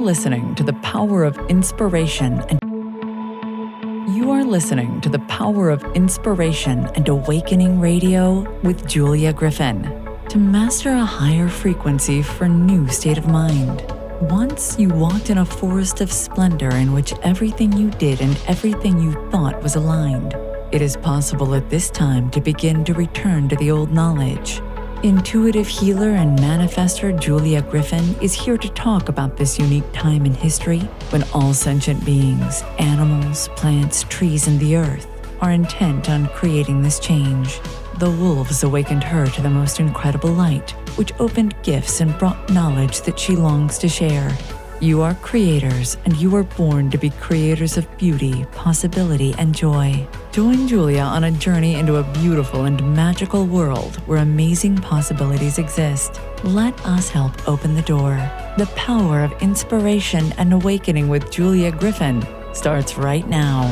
listening to the Power of Inspiration and Awakening Radio with Julia Griffin. To master a higher frequency for new state of mind. Once you walked in a forest of splendor in which everything you did and everything you thought was aligned. It is possible at this time to begin to return to the old knowledge. Intuitive healer and manifestor Julia Griffin is here to talk about this unique time in history when all sentient beings, animals, plants, trees, and the earth are intent on creating this change. The wolves awakened her to the most incredible light, which opened gifts and brought knowledge that she longs to share. You are creators, and you were born to be creators of beauty, possibility, and joy. Join Julia on a journey into a beautiful and magical world where amazing possibilities exist. Let us help open the door. The Power of Inspiration and Awakening with Julia Griffin starts right now.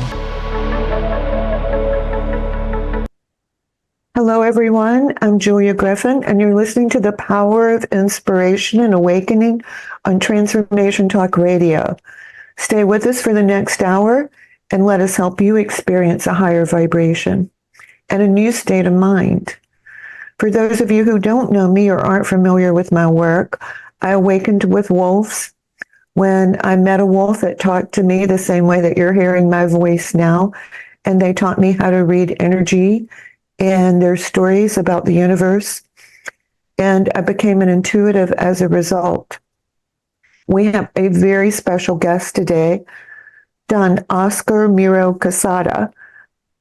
Hello, everyone. I'm Julia Griffin, and you're listening to The Power of Inspiration and Awakening on Transformation Talk Radio. Stay with us for the next hour, and let us help you experience a higher vibration and a new state of mind. For those of you who don't know me or aren't familiar with my work, I awakened with wolves when I met a wolf that talked to me the same way that you're hearing my voice now, and they taught me how to read energy and their stories about the universe, and I became an intuitive as a result. We have a very special guest today, Don Oscar Miro-Quesada,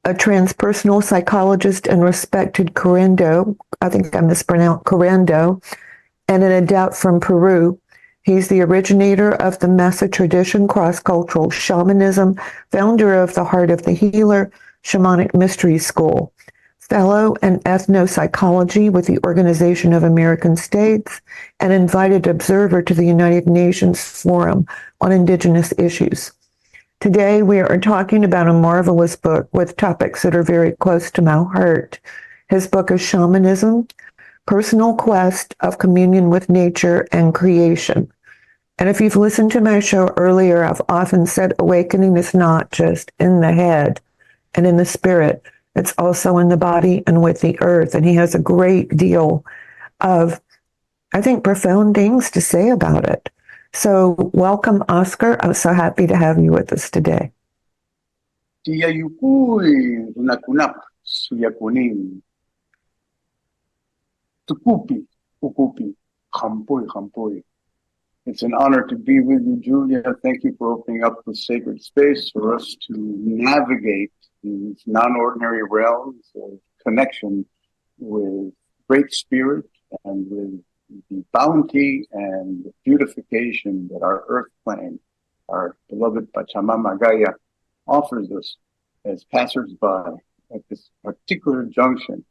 a transpersonal psychologist and respected curando, I think I mispronounced curando, and an adept from Peru. He's the originator of the Mesa tradition, cross-cultural shamanism, founder of the Heart of the Healer, Shamanic Mystery School, fellow in ethnopsychology with the Organization of American States, and invited observer to the United Nations Forum on Indigenous Issues. Today, we are talking about a marvelous book with topics that are very close to my heart. His book is Shamanism, Personal Quest of Communion with Nature and Creation. And if you've listened to my show earlier, I've often said awakening is not just in the head and in the spirit. It's also in the body and with the earth. And he has a great deal of, I think, profound things to say about it. So welcome, Oscar. I'm so happy to have you with us today. It's an honor to be with you, Julia. Thank you for opening up the sacred space for us to navigate these non-ordinary realms of connection with great spirit and with the bounty and the beautification that our earth plane, our beloved Pachamama Gaia, offers us as passers-by at this particular junction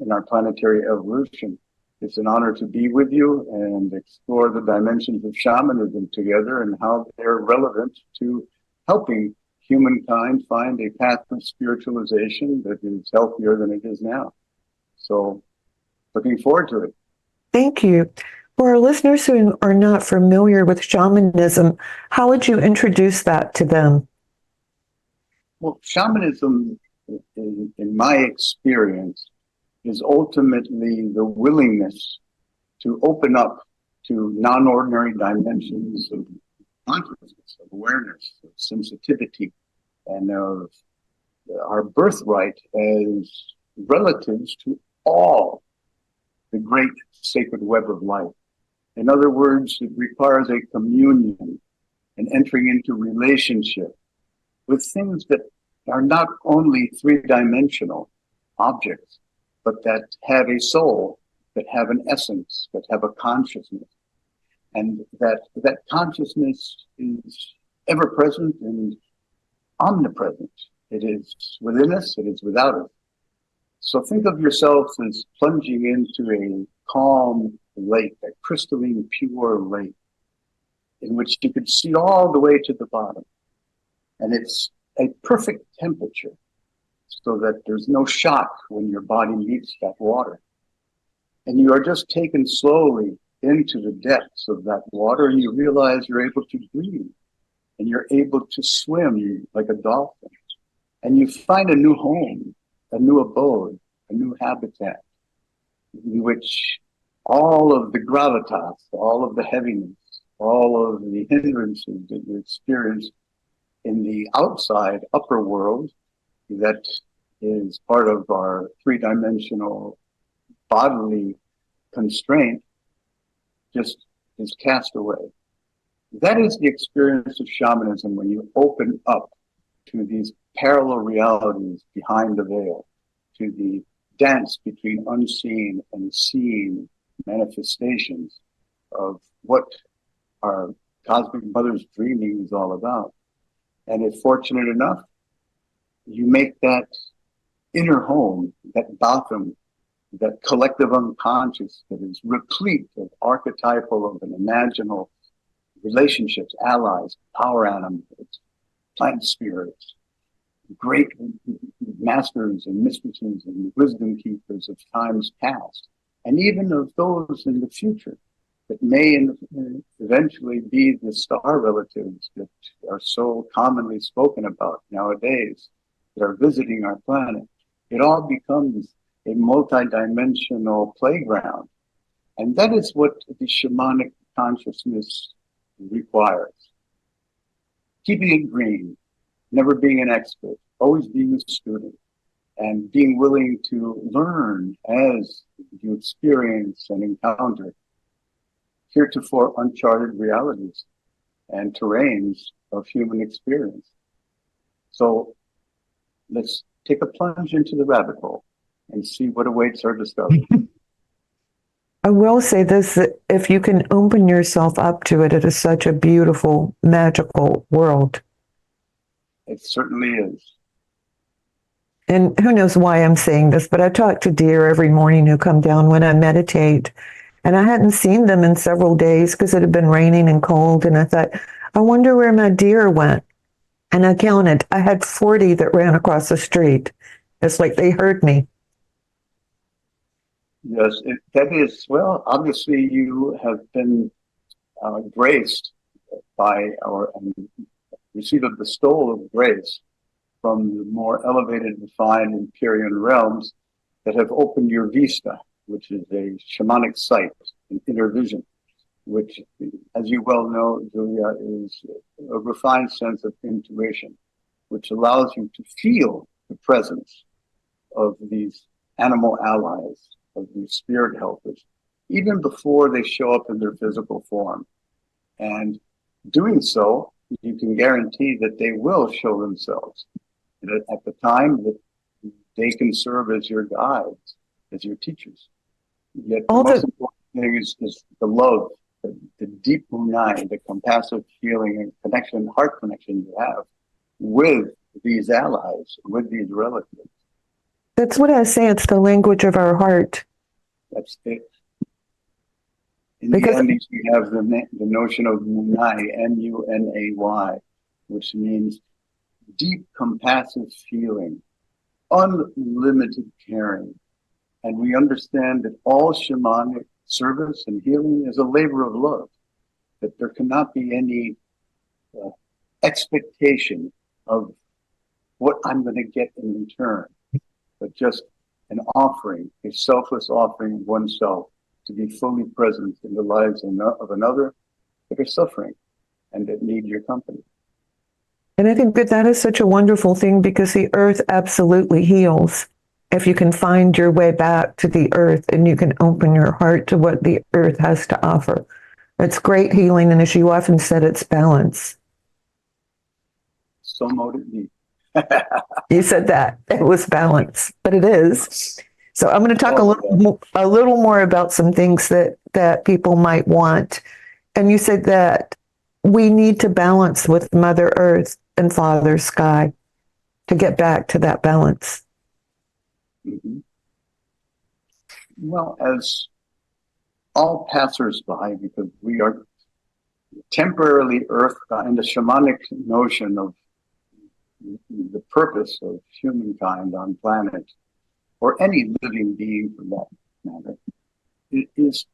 in our planetary evolution. It's an honor to be with you and explore the dimensions of shamanism together and how they're relevant to helping humankind find a path of spiritualization that is healthier than it is now. So, looking forward to it. Thank you. For our listeners who are not familiar with shamanism, how would you introduce that to them? Well, shamanism, in my experience, is ultimately the willingness to open up to non-ordinary dimensions of consciousness, of awareness, of sensitivity, and of our birthright as relatives to all the great sacred web of life. In other words, it requires a communion and entering into relationship with things that are not only three-dimensional objects, but that have a soul, that have an essence, that have a consciousness. And that consciousness is ever present and omnipresent. It is within us, it is without us. So think of yourself as plunging into a calm lake, a crystalline, pure lake, in which you could see all the way to the bottom. And it's a perfect temperature so that there's no shock when your body meets that water. And you are just taken slowly into the depths of that water and you realize you're able to breathe and you're able to swim like a dolphin. And you find a new home, a new abode, a new habitat in which all of the gravitas, all of the heaviness, all of the hindrances that you experience in the outside upper world that is part of our three-dimensional bodily constraint just is cast away. That is the experience of shamanism when you open up to these parallel realities behind the veil, to the dance between unseen and seen manifestations of what our cosmic mother's dreaming is all about. And if fortunate enough, you make that inner home, that bottom, that collective unconscious that is replete of archetypal and imaginal relationships, allies, power animals, plant spirits, great masters and mistresses and wisdom keepers of times past, and even of those in the future that may eventually be the star relatives that are so commonly spoken about nowadays that are visiting our planet. It all becomes a multidimensional playground. And that is what the shamanic consciousness requires. Keeping it green, never being an expert, always being a student, and being willing to learn as you experience and encounter heretofore uncharted realities and terrains of human experience. So let's take a plunge into the rabbit hole and see what awaits our discovery. I will say this, that if you can open yourself up to it, it is such a beautiful, magical world. It certainly is. And who knows why I'm saying this, but I talk to deer every morning who come down when I meditate. And I hadn't seen them in several days because it had been raining and cold. And I thought, I wonder where my deer went. And I counted. I had 40 that ran across the street. It's like they heard me. Yes, that is, well, obviously you have been graced by or received a bestowal of grace from the more elevated, refined Empyrean realms that have opened your vista, which is a shamanic sight, an inner vision, which, as you well know, Julia, is a refined sense of intuition, which allows you to feel the presence of these animal allies, of these spirit helpers, even before they show up in their physical form. And doing so, you can guarantee that they will show themselves at the time that they can serve as your guides, as your teachers. Yet the most important thing is the love, the deep munai, the compassive feeling and connection, heart connection you have with these allies, with these relatives. That's what I say. It's the language of our heart. That's it. In the end, we have the notion of munai, M-U-N-A-Y, which means deep compassive feeling, unlimited caring. And we understand that all shamanic service and healing is a labor of love, that there cannot be any expectation of what I'm going to get in return, but just an offering, a selfless offering of oneself to be fully present in the lives of another that are suffering and that need your company. And I think that is such a wonderful thing because the earth absolutely heals. If you can find your way back to the earth and you can open your heart to what the earth has to offer. It's great healing, and as you often said, it's balance. So mote it be. You said that. It was balance, but it is. So I'm going to talk a little more about some things that people might want. And you said that we need to balance with Mother Earth and Father Sky to get back to that balance. Mm-hmm. Well, as all passers-by, because we are temporarily earth, in the shamanic notion of the purpose of humankind on planet, or any living being for that matter, it is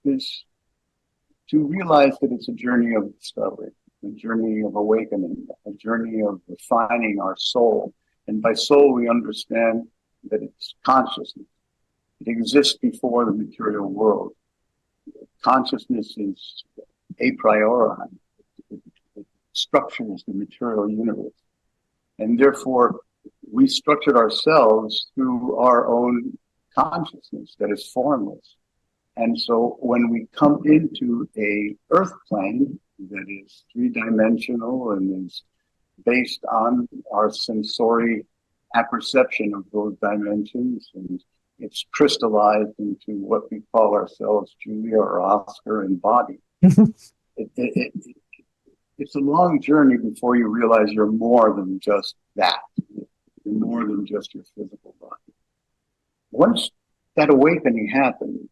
to realize that it's a journey of discovery, a journey of awakening, a journey of refining our soul. And by soul, we understand that it's consciousness. It exists before the material world. Consciousness is a priori. It structures the material universe. And therefore, we structured ourselves through our own consciousness that is formless. And so when we come into a earth plane that is three-dimensional and is based on our sensory apperception of those dimensions, and it's crystallized into what we call ourselves, Julia or Oscar, in body. It's a long journey before you realize you're more than just that. You're more than just your physical body. Once that awakening happens,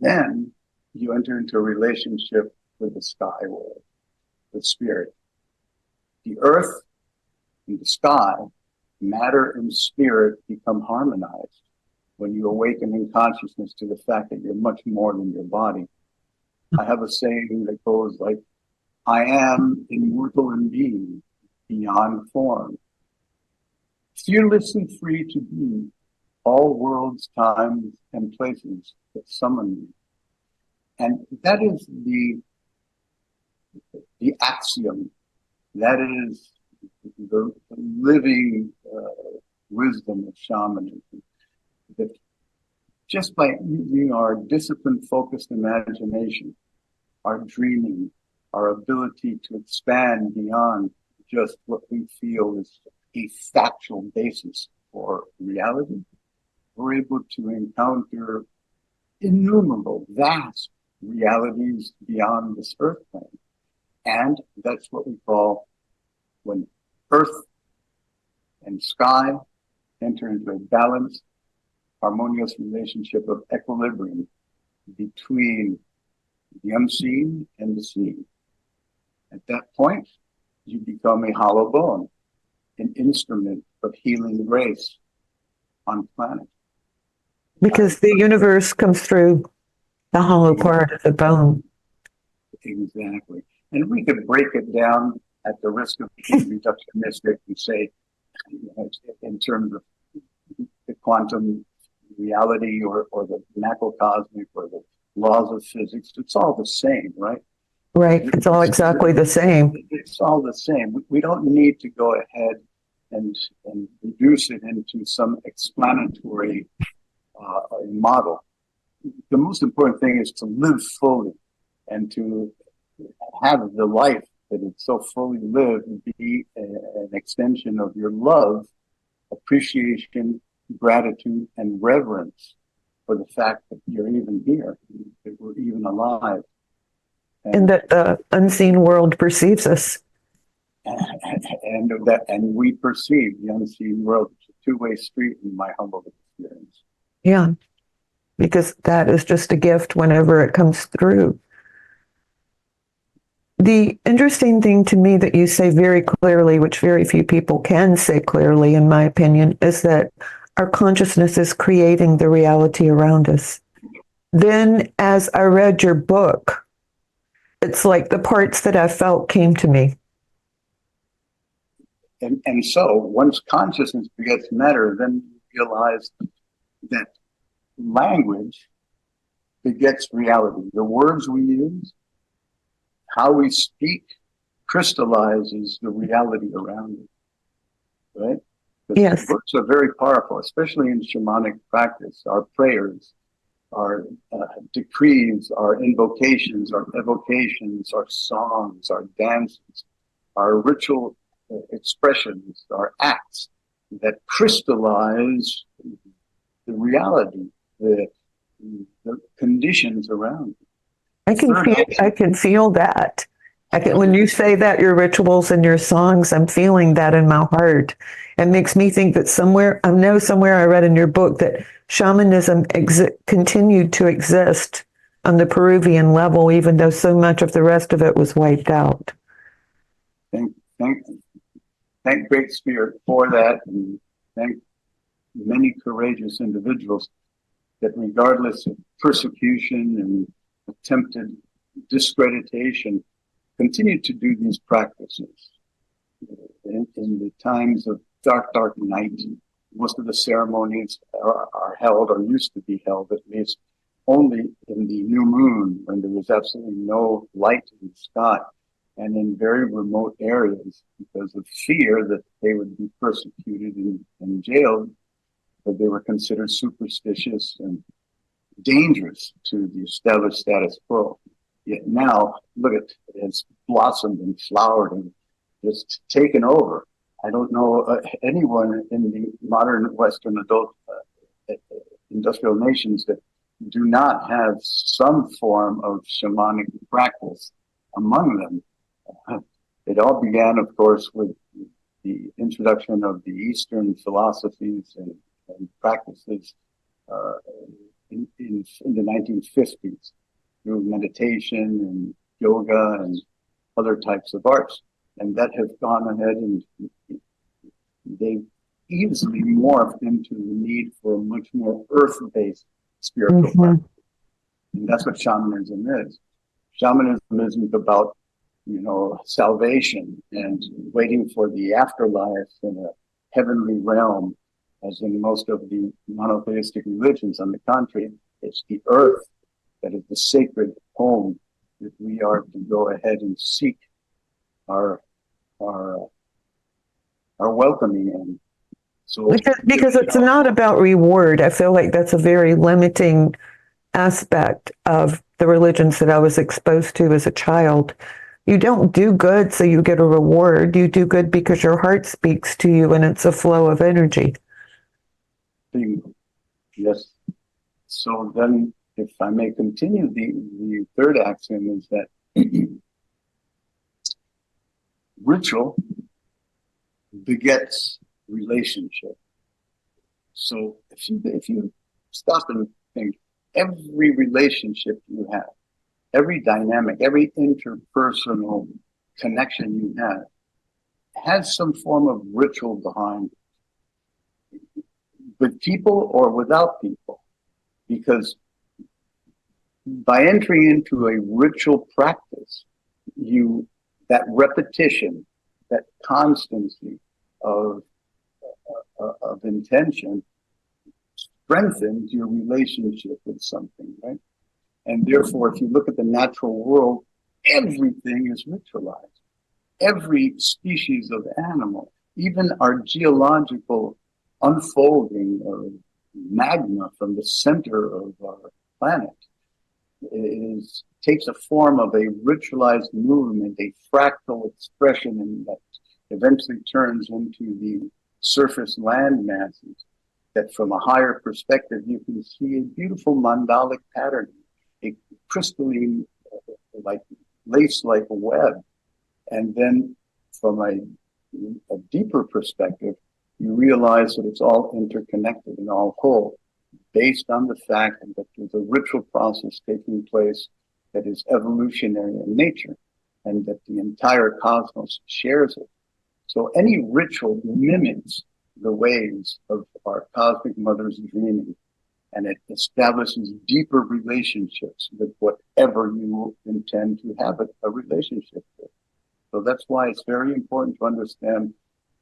then you enter into a relationship with the sky world, with spirit. The earth and the sky, matter and spirit, become harmonized when you awaken in consciousness to the fact that you're much more than your body. I have a saying that goes like, I am immortal in being, beyond form, fearlessly free to be all worlds, times, and places that summon me. And that is the axiom. That is the living wisdom of shamanism. That just by using our discipline-focused imagination, our dreaming, our ability to expand beyond just what we feel is a factual basis for reality, we're able to encounter innumerable, vast realities beyond this earth plane. And that's what we call when earth and sky enter into a balanced, harmonious relationship of equilibrium between the unseen and the seen. At that point, you become a hollow bone, an instrument of healing grace on planet. Because the universe comes through the hollow part of the bone. Exactly. And we could break it down at the risk of being reductionistic and say, in terms of the quantum reality or the macrocosmic or the laws of physics, it's all the same, right? Right. It's all exactly the same. It's all the same. We don't need to go ahead and reduce it into some explanatory model. The most important thing is to live fully and to have the life that is so fully lived be an extension of your love, appreciation, gratitude, and reverence for the fact that you're even here, that we're even alive. And that the unseen world perceives us. And we perceive the unseen world. It's a two-way street in my humble experience. Yeah, because that is just a gift whenever it comes through. The interesting thing to me that you say very clearly, which very few people can say clearly, in my opinion, is that our consciousness is creating the reality around us. Then, as I read your book, it's like the parts that I felt came to me. And so, once consciousness begets matter, then you realize that language begets reality. The words we use, how we speak, crystallizes the reality around it, right? Yes. Words are very powerful, especially in shamanic practice. Our prayers, our decrees, our invocations, our evocations, our songs, our dances, our ritual expressions, our acts that crystallize the reality, the conditions around it. I can feel that. When you say that, your rituals and your songs, I'm feeling that in my heart. It makes me think that somewhere I read in your book that shamanism continued to exist on the Peruvian level, even though so much of the rest of it was wiped out. Thank Great Spirit for that, and thank many courageous individuals that regardless of persecution and attempted discreditation, continued to do these practices. In the times of dark night, most of the ceremonies are held, or used to be held at least, only in the new moon, when there was absolutely no light in the sky, and in very remote areas, because of fear that they would be persecuted and jailed, but they were considered superstitious and dangerous to the established status quo. Yet now, look at it, it's blossomed and flowered and just taken over. I don't know anyone in the modern Western adult industrial nations that do not have some form of shamanic practice among them. It all began, of course, with the introduction of the Eastern philosophies and practices in the 1950s through meditation and yoga and other types of arts. And that has gone ahead and they've easily morphed into the need for a much more earth-based spiritual practice. And that's what shamanism is. Shamanism isn't about, salvation and waiting for the afterlife in a heavenly realm, as in most of the monotheistic religions. On the contrary, it's the earth that is the sacred home that we are to go ahead and seek our welcoming in. So because it's not about reward. I feel like that's a very limiting aspect of the religions that I was exposed to as a child. You don't do good so you get a reward. You do good because your heart speaks to you and it's a flow of energy. Yes. So then, if I may continue, the third axiom is that ritual begets relationship. So if you stop and think, every relationship you have, every dynamic, every interpersonal connection you have has some form of ritual behind it, with people or without people, because by entering into a ritual practice, that repetition, that constancy of intention strengthens your relationship with something, right? And therefore, if you look at the natural world, everything is ritualized. Every species of animal, even our geological unfolding of magma from the center of our planet, takes a form of a ritualized movement, a fractal expression, and that eventually turns into the surface land masses, that from a higher perspective you can see a beautiful mandalic pattern, a crystalline, like lace-like web. And then from a deeper perspective, you realize that it's all interconnected and all whole, based on the fact that there's a ritual process taking place that is evolutionary in nature, and that the entire cosmos shares it. So any ritual mimics the ways of our cosmic mother's dreaming, and it establishes deeper relationships with whatever you intend to have a relationship with. So that's why it's very important to understand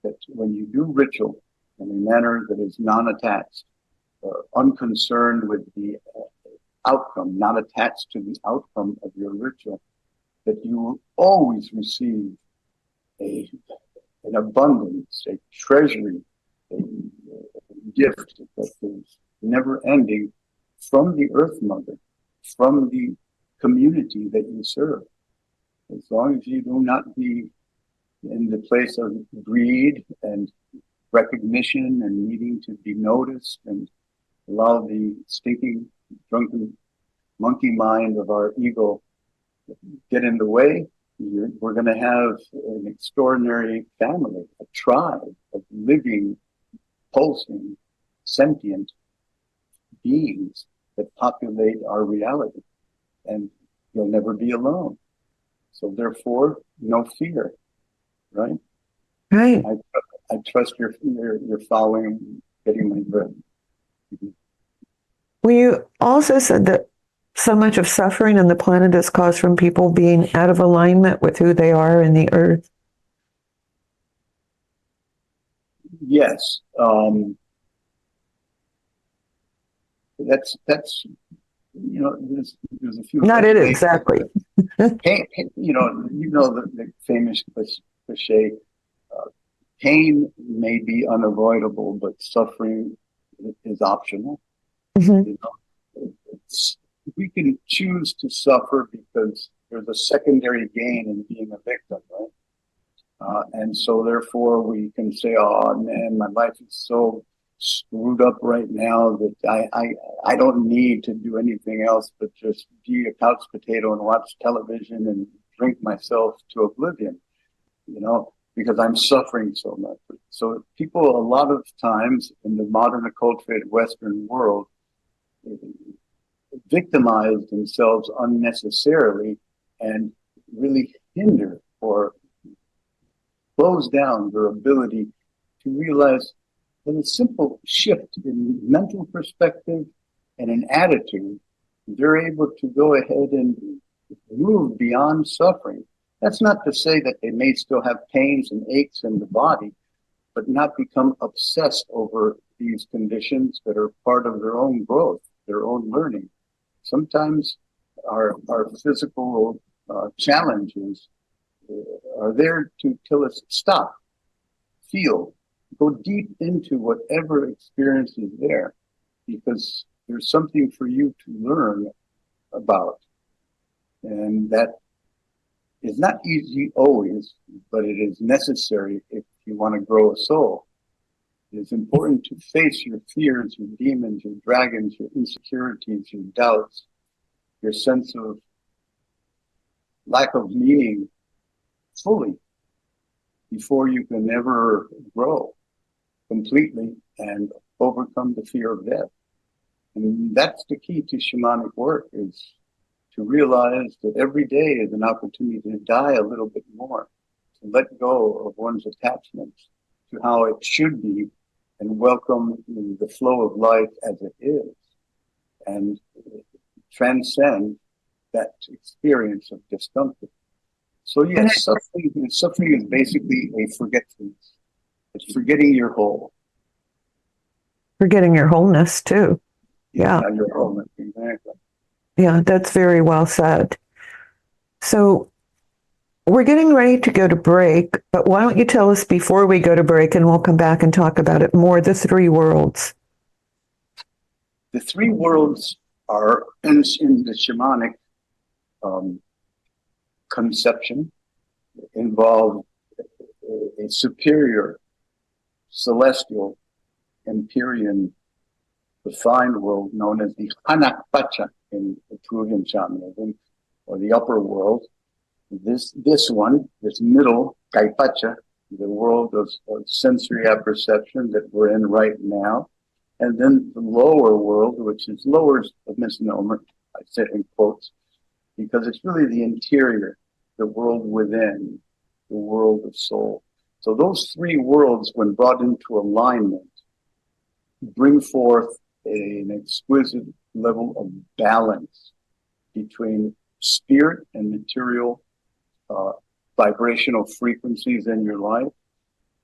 that when you do ritual in a manner that is non-attached, unconcerned with the outcome, not attached to the outcome of your ritual, that you will always receive an abundance, a treasury, a gift that is never ending from the Earth Mother, from the community that you serve. As long as you do not be in the place of greed and recognition and needing to be noticed, and allow the stinking, drunken monkey mind of our ego get in the way, we're going to have an extraordinary family, a tribe of living, pulsing, sentient beings that populate our reality. And you'll never be alone. So therefore, no fear, right? Right. I trust you're following, getting my drift. Well, you also said that So much of suffering on the planet is caused from people being out of alignment with who they are in the earth. Yes. That's there's a few Not it ways. exactly. Pain, the famous cliche, pain may be unavoidable, but suffering is optional. Mm-hmm. You know, we can choose to suffer because there's a secondary gain in being a victim, right? And so therefore we can say, oh man, my life is so screwed up right now that I don't need to do anything else but just be a couch potato and watch television and drink myself to oblivion, because I'm suffering so much. So people a lot of times in the modern acculturated Western world victimize themselves unnecessarily and really hinder or close down their ability to realize that a simple shift in mental perspective and in attitude, they're able to go ahead and move beyond suffering. That's not to say that they may still have pains and aches in the body, but not become obsessed over these conditions that are part of their own growth, their own learning. Sometimes our physical challenges are there to tell us stop, feel, go deep into whatever experience is there, because there's something for you to learn about. And that is not easy always, but it is necessary if you want to grow a soul. It is important to face your fears, your demons, your dragons, your insecurities, your doubts, your sense of lack of meaning fully before you can ever grow completely and overcome the fear of death. And that's the key to shamanic work, is to realize that every day is an opportunity to die a little bit more, to let go of one's attachments to how it should be and welcome the flow of life as it is and transcend that experience of discomfort. So yes, suffering is basically a forgetfulness. It's forgetting your whole. Forgetting your wholeness too. Yeah. Your wholeness, exactly. Yeah, that's very well said. So we're getting ready to go to break, but why don't you tell us before we go to break, and we'll come back and talk about it more, the three worlds. The three worlds are in the shamanic conception, involve a superior celestial Empyrean defined world known as the Hanakpacha in Peruvian shamanism, or the upper world. This middle Kaipacha, the world of sensory apperception that we're in right now, and then the lower world, which is lower a misnomer, I said in quotes, because it's really the interior, the world within, the world of soul. So those three worlds, when brought into alignment, bring forth an exquisite level of balance between spirit and material vibrational frequencies in your life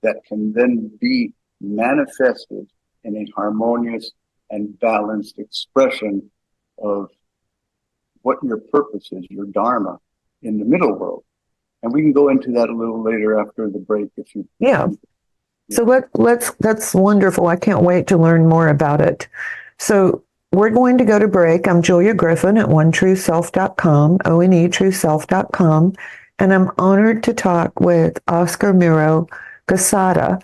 that can then be manifested in a harmonious and balanced expression of what your purpose is, your dharma, in the middle world. And we can go into that a little later after the break if you. Yeah. So that's wonderful. I can't wait to learn more about it. So we're going to go to break. I'm Julia Griffin at onetrueself.com, onetrueself.com, and I'm honored to talk with Oscar Miro-Quesada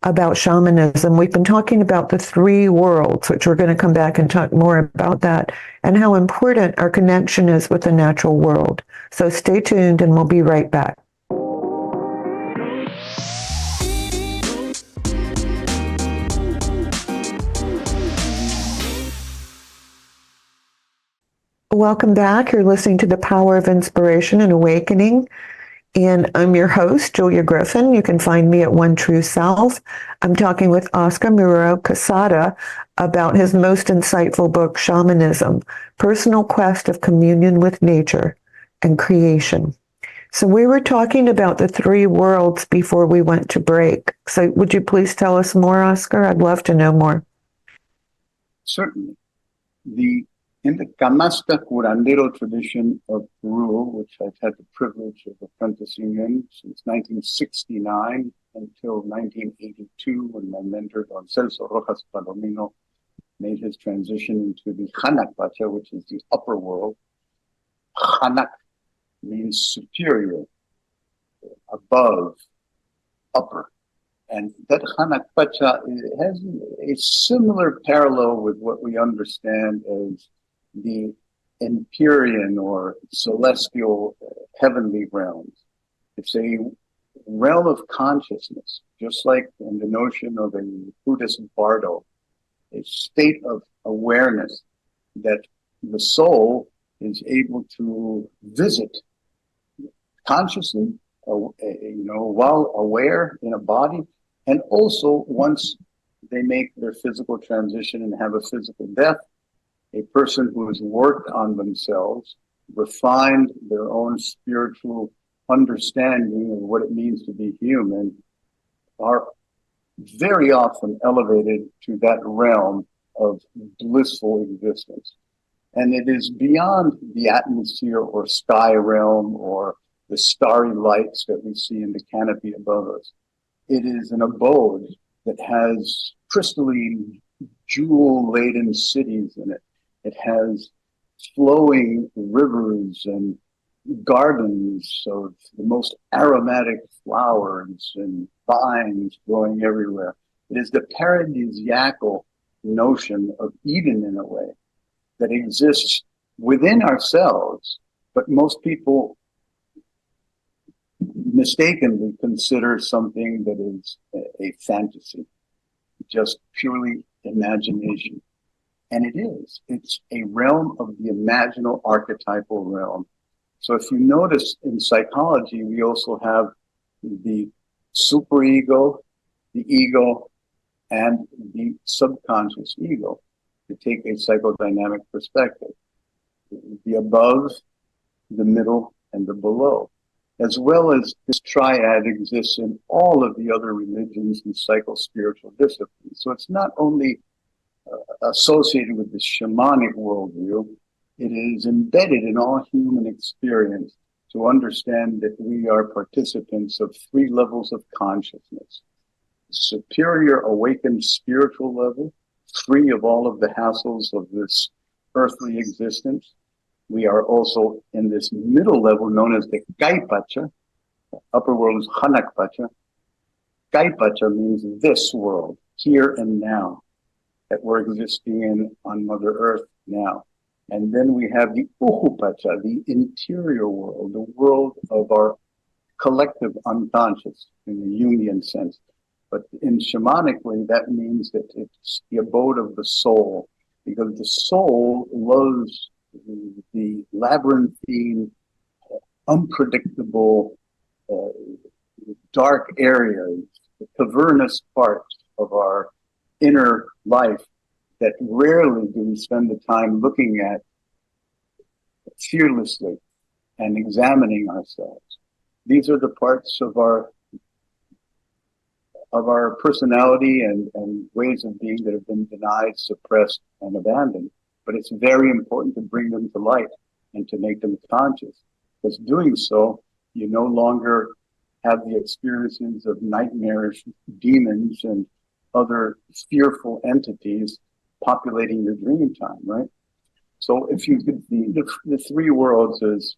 about shamanism. We've been talking about the three worlds, which we're going to come back and talk more about that, and how important our connection is with the natural world. So stay tuned and we'll be right back. Welcome back. You're listening to The Power of Inspiration and Awakening. And I'm your host, Julia Griffin. You can find me at One True Self. I'm talking with Oscar Miro-Quesada about his most insightful book, Shamanism, Personal Quest of Communion with Nature and Creation. So we were talking about the three worlds before we went to break. So would you please tell us more, Oscar? I'd love to know more. Certainly. In the Camasta curandero tradition of Peru, which I've had the privilege of apprenticing in since 1969 until 1982, when my mentor, Don Celso Rojas Palomino, made his transition into the Hanak Pacha, which is the upper world. Hanak means superior, above, upper. And that Hanak Pacha has a similar parallel with what we understand as the Empyrean or celestial heavenly realms. It's a realm of consciousness, just like in the notion of a Buddhist bardo, a state of awareness that the soul is able to visit consciously, while aware in a body, and also once they make their physical transition and have a physical death, a person who has worked on themselves, refined their own spiritual understanding of what it means to be human, are very often elevated to that realm of blissful existence. And it is beyond the atmosphere or sky realm or the starry lights that we see in the canopy above us. It is an abode that has crystalline, jewel-laden cities in it. It has flowing rivers and gardens of the most aromatic flowers and vines growing everywhere. It is the paradisiacal notion of Eden in a way that exists within ourselves, but most people mistakenly consider something that is a fantasy, just purely imagination. And it is. It's a realm of the imaginal archetypal realm. So if you notice in psychology, we also have the superego, the ego, and the subconscious ego, to take a psychodynamic perspective. The above, the middle, and the below. As well as this triad exists in all of the other religions and psycho-spiritual disciplines. So it's not only associated with the shamanic worldview, it is embedded in all human experience to understand that we are participants of three levels of consciousness. Superior awakened spiritual level, free of all of the hassles of this earthly existence. We are also in this middle level known as the Kai Pacha. The upper world is Hanak Pacha. Kai Pacha means this world, here and now, that we're existing in on Mother Earth now. And then we have the Uhu Pacha, the interior world, the world of our collective unconscious in the Jungian sense. But in shamanically, that means that it's the abode of the soul, because the soul loves the labyrinthine, unpredictable, dark areas, the cavernous parts of our inner life that rarely do we spend the time looking at fearlessly and examining ourselves. These are the parts of our personality and ways of being that have been denied, suppressed, and abandoned. But it's very important to bring them to light and to make them conscious. Because doing so, you no longer have the experiences of nightmarish demons and other fearful entities populating your dream time, right? So if you could see the three worlds as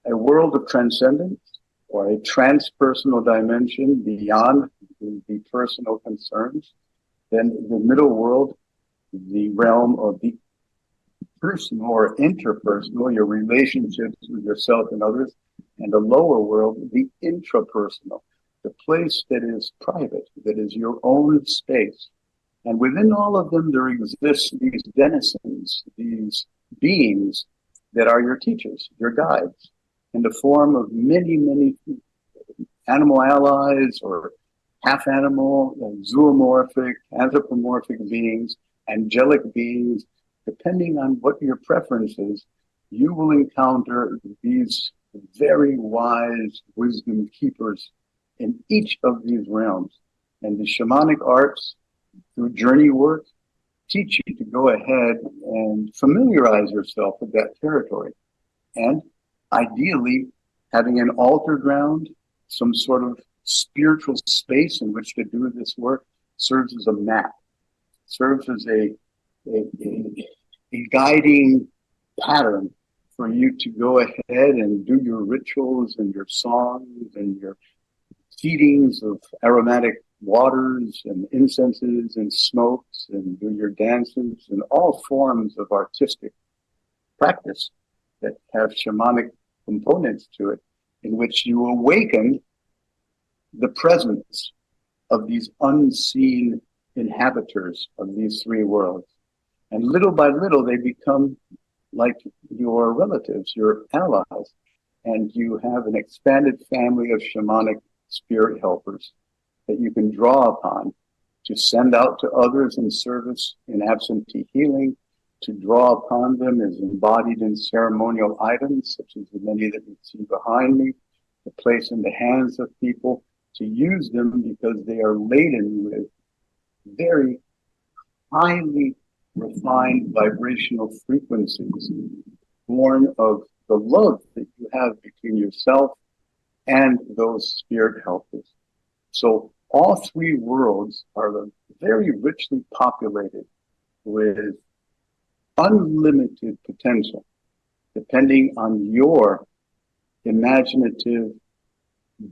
a world of transcendence or a transpersonal dimension beyond the personal concerns, then the middle world, the realm of the personal or interpersonal, your relationships with yourself and others, and the lower world, the intrapersonal, the place that is private, that is your own space. And within all of them, there exist these denizens, these beings that are your teachers, your guides, in the form of many, many animal allies or half animal, zoomorphic, anthropomorphic beings, angelic beings. Depending on what your preference is, you will encounter these very wise wisdom keepers in each of these realms. And the shamanic arts, through journey work, teach you to go ahead and familiarize yourself with that territory. And ideally, having an altar ground, some sort of spiritual space in which to do this work, serves as a map, serves as a guiding pattern for you to go ahead and do your rituals and your songs and your feedings of aromatic waters and incenses and smokes, and do your dances and all forms of artistic practice that have shamanic components to it, in which you awaken the presence of these unseen inhabitants of these three worlds. And little by little, they become like your relatives, your allies, and you have an expanded family of shamanic spirit helpers that you can draw upon to send out to others in service in absentee healing, to draw upon them as embodied in ceremonial items, such as the many that you see behind me, to place in the hands of people, to use them because they are laden with very highly refined vibrational frequencies born of the love that you have between yourself and those spirit helpers. So all three worlds are very richly populated with unlimited potential, depending on your imaginative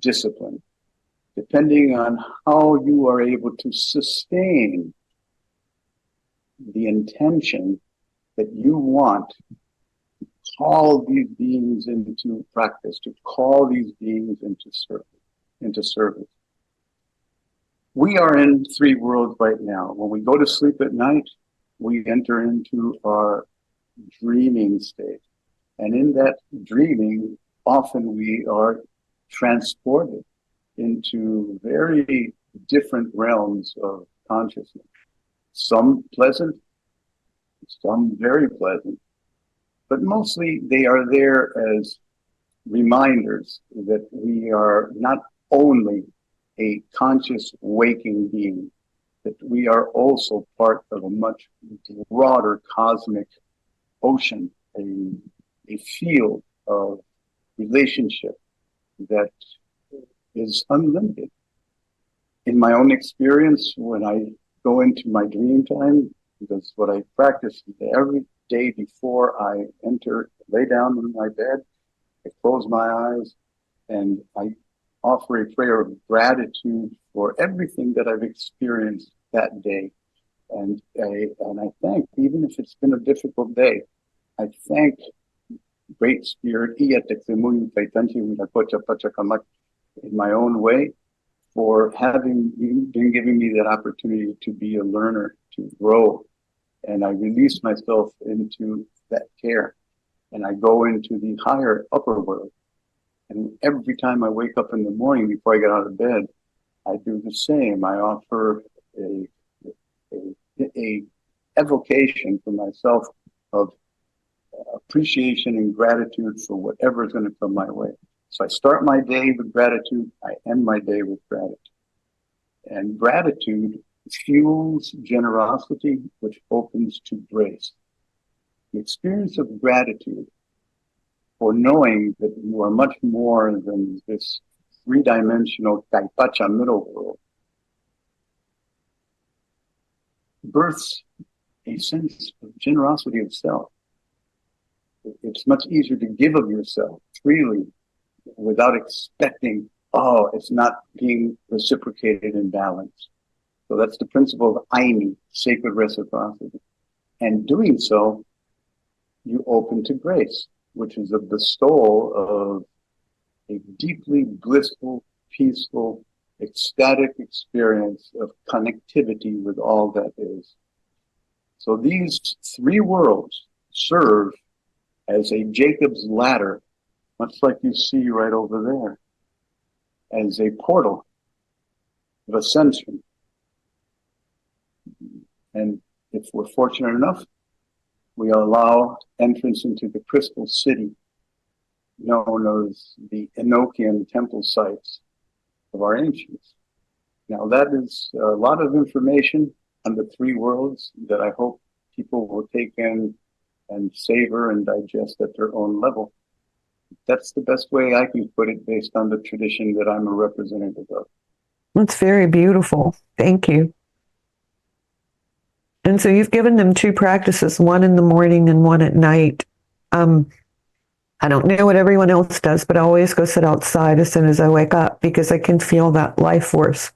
discipline, depending on how you are able to sustain the intention that you want to call these beings into practice, to call these beings into service. We are in three worlds right now. When we go to sleep at night, we enter into our dreaming state. And in that dreaming, often we are transported into very different realms of consciousness. Some pleasant, some very pleasant, but mostly they are there as reminders that we are not only a conscious waking being, that we are also part of a much broader cosmic ocean, a field of relationship that is unlimited. In my own experience, when I go into my dream time, because what I practice every day before I lay down in my bed, I close my eyes and I offer a prayer of gratitude for everything that I've experienced that day. And I thank, even if it's been a difficult day, I thank Great Spirit, in my own way, for been giving me that opportunity to be a learner, to grow. And I release myself into that care. And I go into the higher upper world. And every time I wake up in the morning before I get out of bed, I do the same. I offer a evocation for myself of appreciation and gratitude for whatever is going to come my way. So I start my day with gratitude. I end my day with gratitude. And gratitude fuels generosity, which opens to grace. The experience of gratitude for knowing that you are much more than this three-dimensional Kaipacha middle world births a sense of generosity of self. It's much easier to give of yourself freely without expecting, it's not being reciprocated in balance. So that's the principle of Aini, sacred reciprocity. And doing so, you open to grace, which is a bestowal of a deeply blissful, peaceful, ecstatic experience of connectivity with all that is. So these three worlds serve as a Jacob's ladder, much like you see right over there. as a portal of ascension. And if we're fortunate enough, we allow entrance into the crystal city, known as the Enochian temple sites of our ancients. Now, that is a lot of information on the three worlds that I hope people will take in and savor and digest at their own level. That's the best way I can put it based on the tradition that I'm a representative of. That's very beautiful. Thank you. And so you've given them two practices, one in the morning and one at night. I don't know what everyone else does, but I always go sit outside as soon as I wake up because I can feel that life force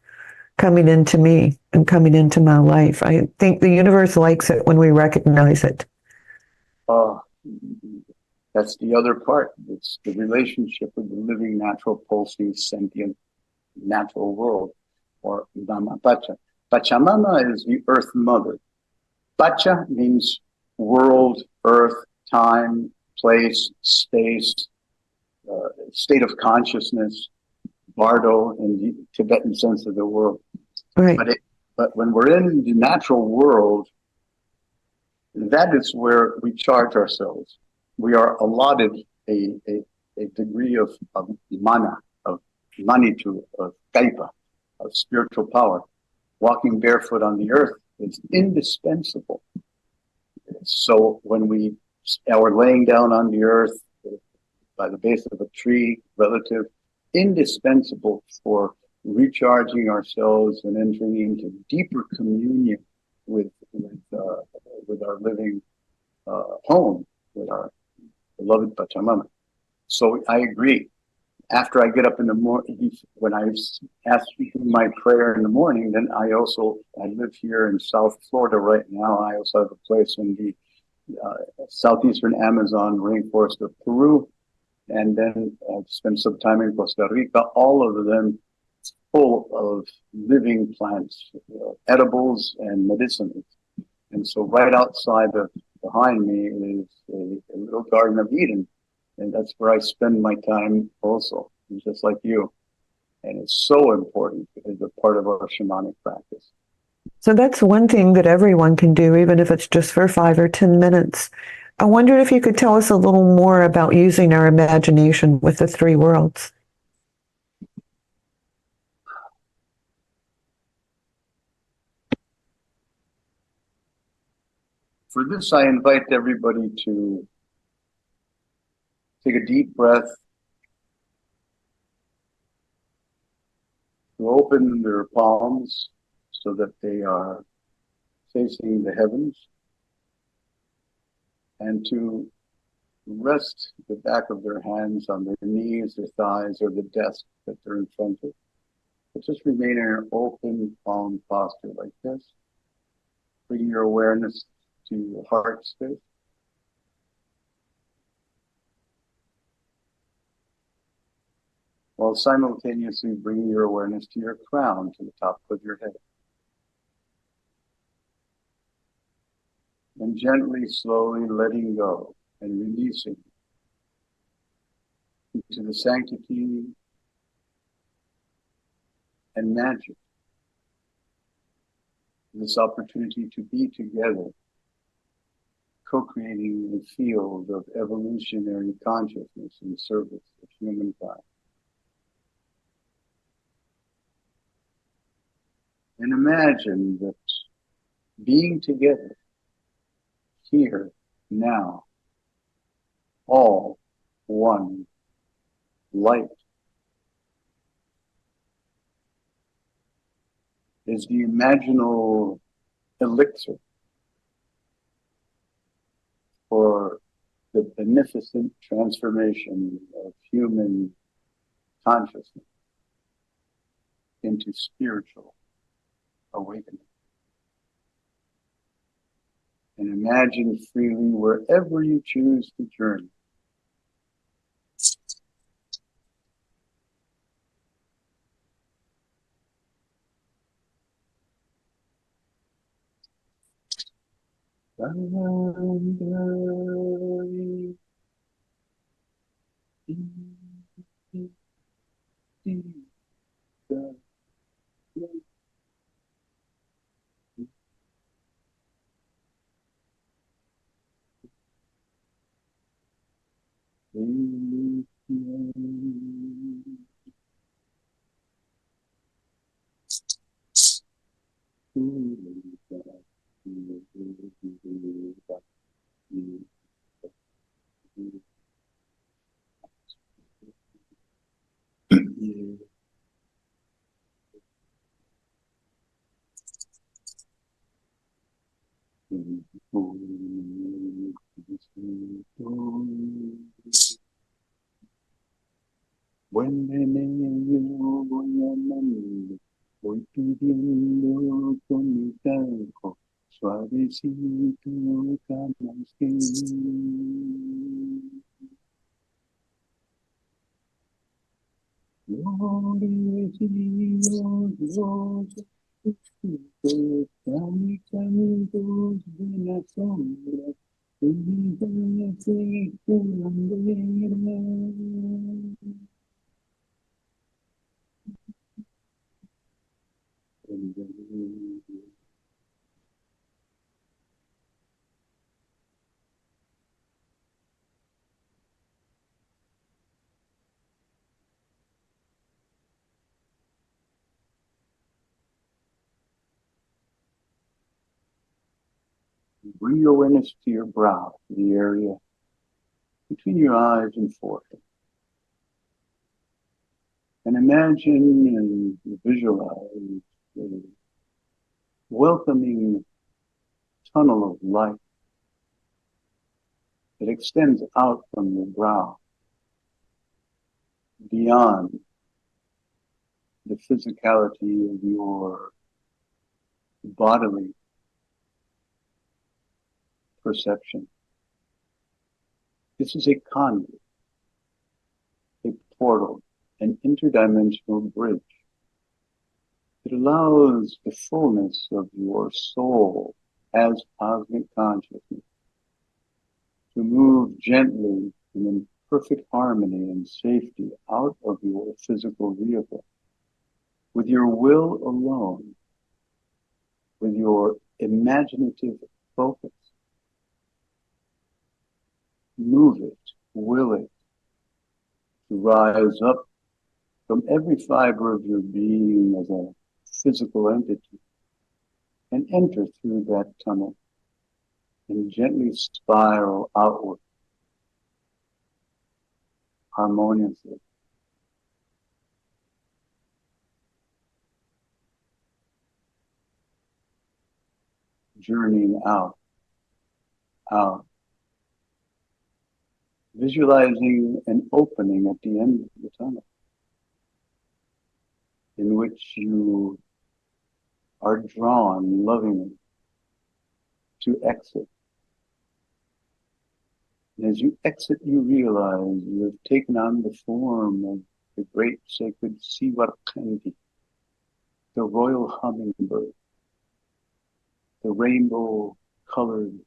coming into me and coming into my life. I think the universe likes it when we recognize it. That's the other part. It's the relationship with the living, natural, pulsing, sentient, natural world, or Dhamma Pacha. Pachamama is the Earth Mother. Pacha means world, earth, time, place, space, state of consciousness, Bardo in the Tibetan sense of the word. Right. But when we're in the natural world, that is where we charge ourselves. We are allotted a degree of mana, of manitu, of kaipa, of spiritual power. Walking barefoot on the earth is indispensable. So when we are laying down on the earth by the base of a tree, relative, indispensable for recharging ourselves and entering into deeper communion with our living home, with our beloved Pachamama. So I agree. After I get up in the morning, when I ask my prayer in the morning, then I live here in South Florida right now. I also have a place in the southeastern Amazon rainforest of Peru, and then I've spent some time in Costa Rica. All of them full of living plants, edibles and medicinals. And so right outside behind me is a little Garden of Eden. And that's where I spend my time also, just like you. And it's so important as a part of our shamanic practice. So that's one thing that everyone can do, even if it's just for 5 or 10 minutes. I wondered if you could tell us a little more about using our imagination with the three worlds. For this, I invite everybody to take a deep breath, to open their palms so that they are facing the heavens, and to rest the back of their hands on their knees, their thighs, or the desk that they're in front of. But just remain in an open palm posture like this. Bring your awareness to your heart space. While simultaneously bringing your awareness to your crown, to the top of your head. And gently, slowly letting go and releasing into the sanctity and magic. This opportunity to be together, co-creating a field of evolutionary consciousness in service of humankind. And imagine that being together, here, now, all one light, is the imaginal elixir for the beneficent transformation of human consciousness into spiritual awakening. And imagine freely wherever you choose to journey. Buen veneno voy amando, voy pidiendo con mi canto, suavecito camas que florecidos los escucho, cantos de la sombra, que mi alma se curandera. Bring your awareness to your brow, the area between your eyes and forehead. And imagine and visualize a welcoming tunnel of light that extends out from your brow beyond the physicality of your bodily perception. This is a conduit, a portal, an interdimensional bridge that allows the fullness of your soul as cosmic consciousness to move gently and in perfect harmony and safety out of your physical vehicle with your will alone, with your imaginative focus. Move it, will it, to rise up from every fiber of your being as a physical entity and enter through that tunnel and gently spiral outward harmoniously. Journeying out, visualizing an opening at the end of the tunnel in which you are drawn lovingly to exit. And as you exit, you realize you have taken on the form of the great sacred Sivarkandi, the royal hummingbird, the rainbow-colored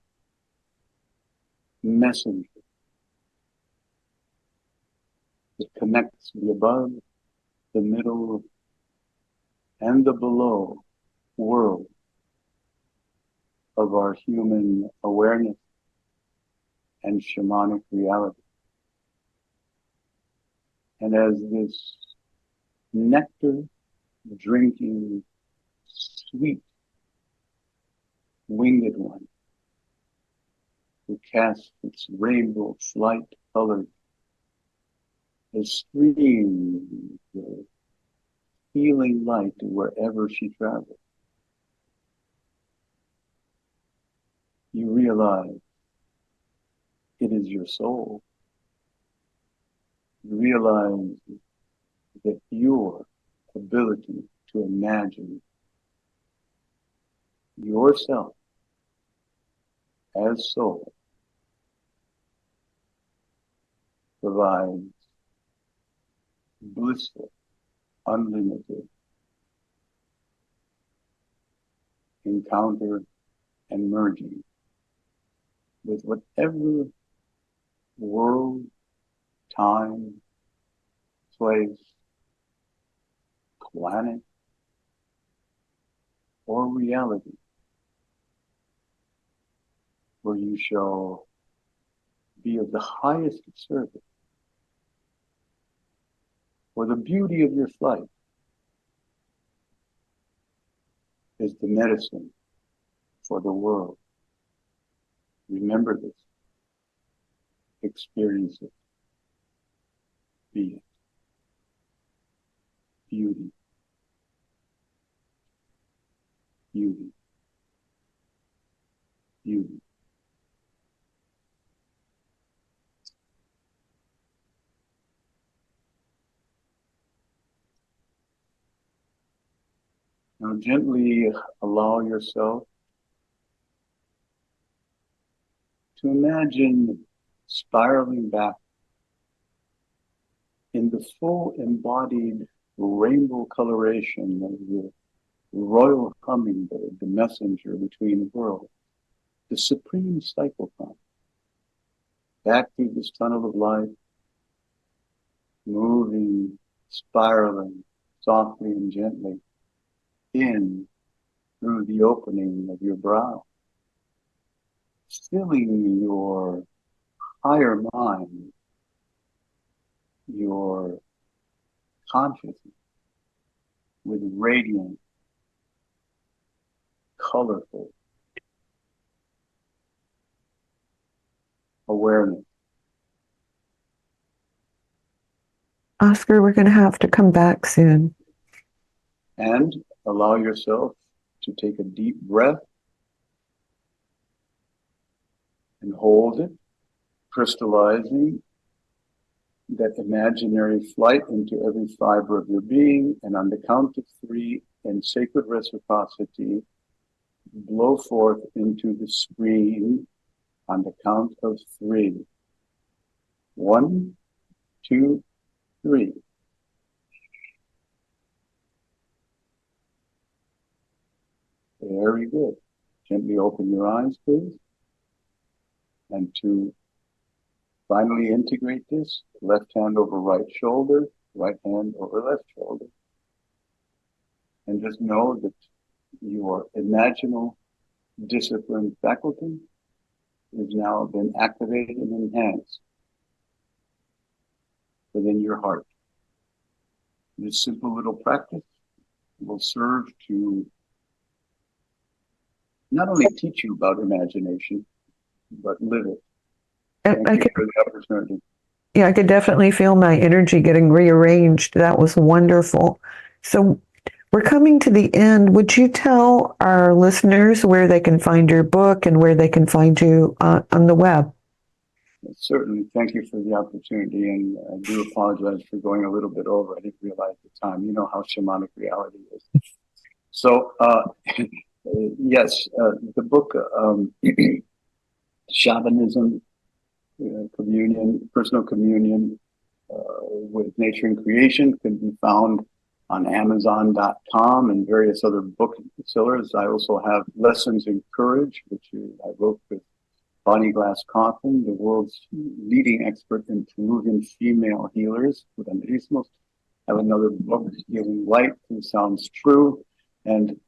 messenger that connects the above, the middle, and the below world of our human awareness and shamanic reality. And as this nectar drinking sweet winged one who casts its rainbow flight colored a stream of healing light wherever she travels, you realize it is your soul. You realize that your ability to imagine yourself as soul provides blissful, unlimited encounter and merging with whatever world, time, place, planet, or reality where you shall be of the highest service for the beauty of your flight is the medicine for the world. Remember this. Experience it. Be it. Beauty. Beauty. Beauty. Now gently allow yourself to imagine spiraling back in the full embodied rainbow coloration of the royal hummingbird, the messenger between worlds, the supreme cyclotron, back through this tunnel of light, moving, spiraling softly and gently in through the opening of your brow, filling your higher mind, your consciousness with radiant, colorful awareness. Oscar, we're going to have to come back soon. And allow yourself to take a deep breath and hold it, crystallizing that imaginary flight into every fiber of your being. And on the count of 3, in sacred reciprocity, blow forth into the screen on the count of 3. 1, 2, 3. Very good. Gently open your eyes, please. And to finally integrate this, left hand over right shoulder, right hand over left shoulder. And just know that your imaginal discipline faculty has now been activated and enhanced within your heart. This simple little practice will serve to not only teach you about imagination, but live it. Thank you for the opportunity. Yeah, I could definitely feel my energy getting rearranged. That was wonderful. So we're coming to the end. Would you tell our listeners where they can find your book and where they can find you on the web? Certainly. Thank you for the opportunity. And I do apologize for going a little bit over. I didn't realize the time. You know how shamanic reality is. So, yes, the book, Shamanism, communion, personal communion with nature and creation, can be found on Amazon.com and various other booksellers. I also have Lessons in Courage, which I wrote with Bonnie Glass Coffin, the world's leading expert in Peruvian female healers. I have another book, Healing Light, Who Sounds True. And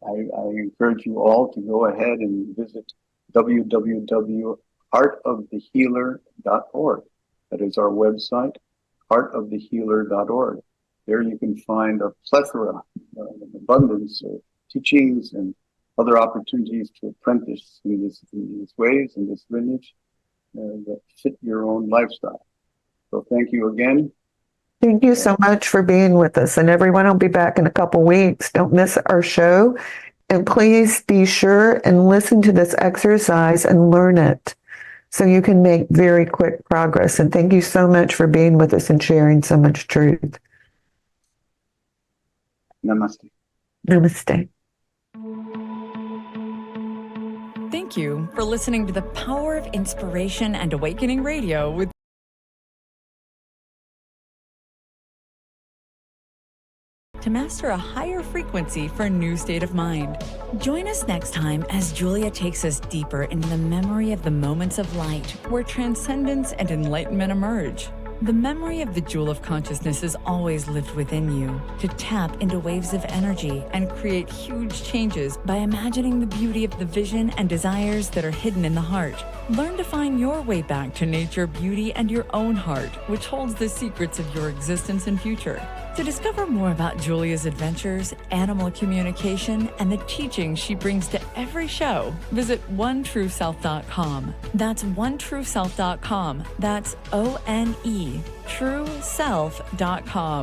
I encourage you all to go ahead and visit www.heartofthehealer.org. That is our website, heartofthehealer.org. There you can find a plethora, an abundance of teachings and other opportunities to apprentice in these ways, in this lineage, that fit your own lifestyle. So thank you again. Thank you so much for being with us. And everyone will be back in a couple weeks. Don't miss our show. And please be sure and listen to this exercise and learn it so you can make very quick progress. And thank you so much for being with us and sharing so much truth. Namaste. Namaste. Thank you for listening to the Power of Inspiration and Awakening Radio with to master a higher frequency for a new state of mind. Join us next time as Julia takes us deeper into the memory of the moments of light where transcendence and enlightenment emerge. The memory of the jewel of consciousness has always lived within you. To tap into waves of energy and create huge changes by imagining the beauty of the vision and desires that are hidden in the heart. Learn to find your way back to nature, beauty, and your own heart, which holds the secrets of your existence and future. To discover more about Julia's adventures, animal communication, and the teachings she brings to every show, visit onetrueself.com. That's onetrueself.com. That's ONE, trueself.com.